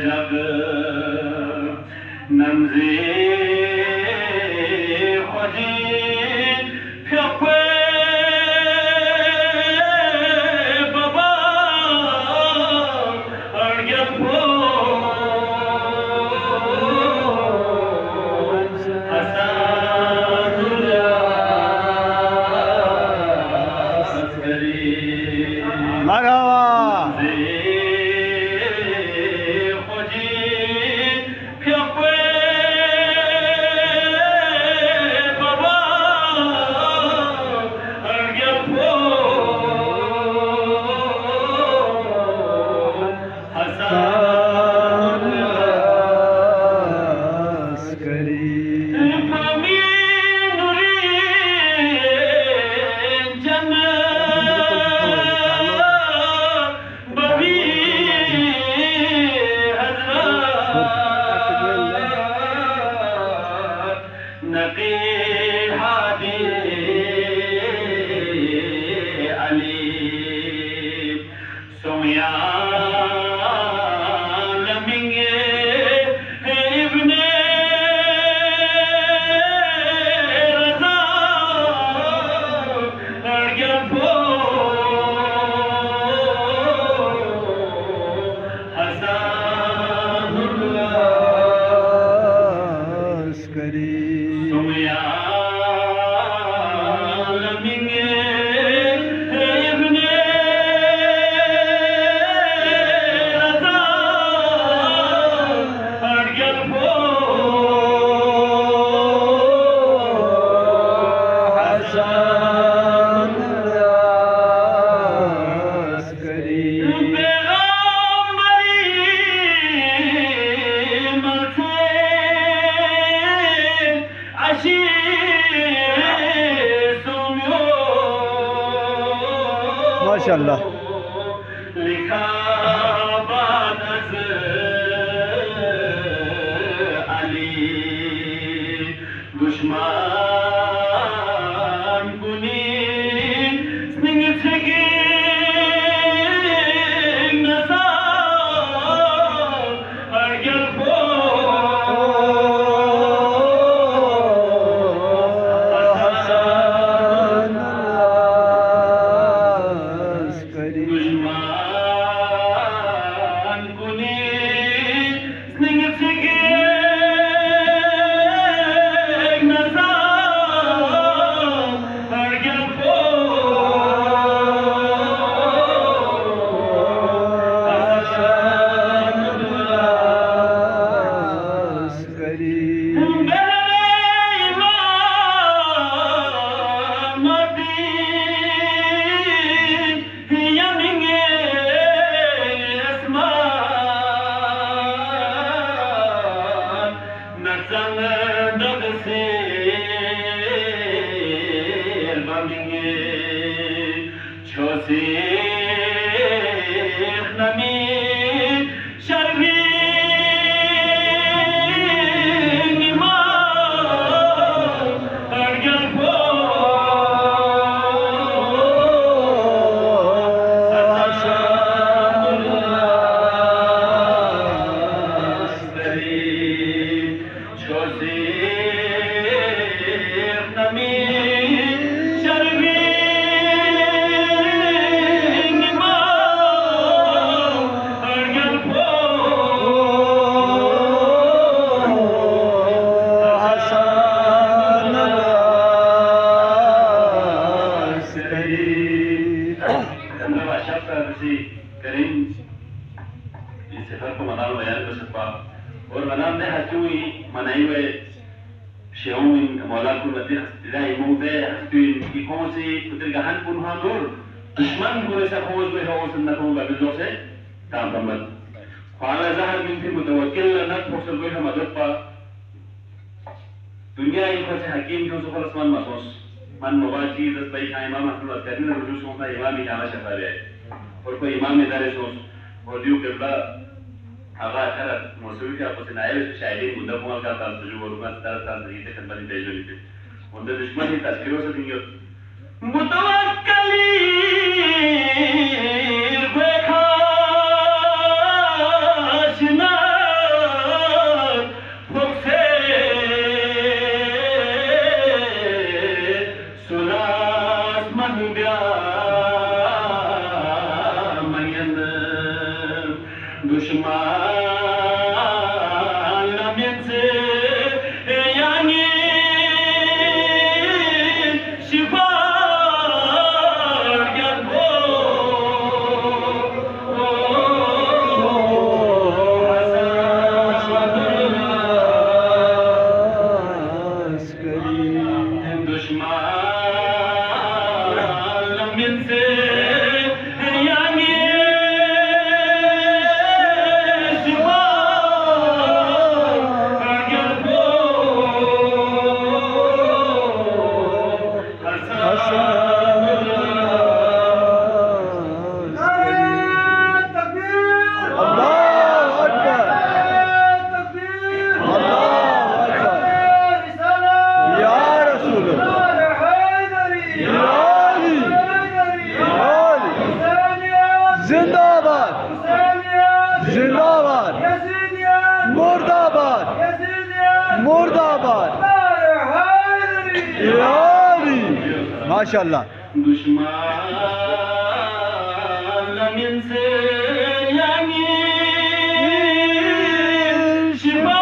जग नमजे खोजी फ्योक्वे बाबा अड़गे फो माशाअल्लाह लिखा बानज़ अली दुश्मन कुनी स्निंग छगे नसा अड़गल फो और मनाम ने हचुई मनाई हुए शेउन मौला को नती हस्तिदाई मुझे हस्तिन की कौन सी कुतर गहन पुनः दूर दुश्मन को ऐसा खोज में हो सुनना को लगे जो से काम बंद ख्वाला ज़हर मिन फिर मुतवक्किल नत फोसल कोई हम अदब पा दुनिया इन पर से हकीम जो सुपर आसमान महसूस मन मवाजी दस भाई का इमाम हसन करने रुजू सोचना इमाम ही जाना चाहता है और कोई इमाम इदारे सोच और दियो किबला आगा अखर मौसवी के आपस नायब शायरी मुद्दा कुमार का ताजुब और उनका तरह ताज़ीद कंपनी भेजो लीजिए उनके दुश्मन ही तस्करों से दिंगे मुतवक्किली बेखाश ना दुश्मन लमिन से यानी शिफा जिंदाबाद जिंदाबाद मुर्दाबाद मुर्दाबाद यारी माशाल्लाह दुश्मन लमिन से यानी शिफा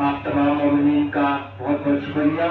आप तमाम मोमिनीन का बहुत बहुत शुक्रिया।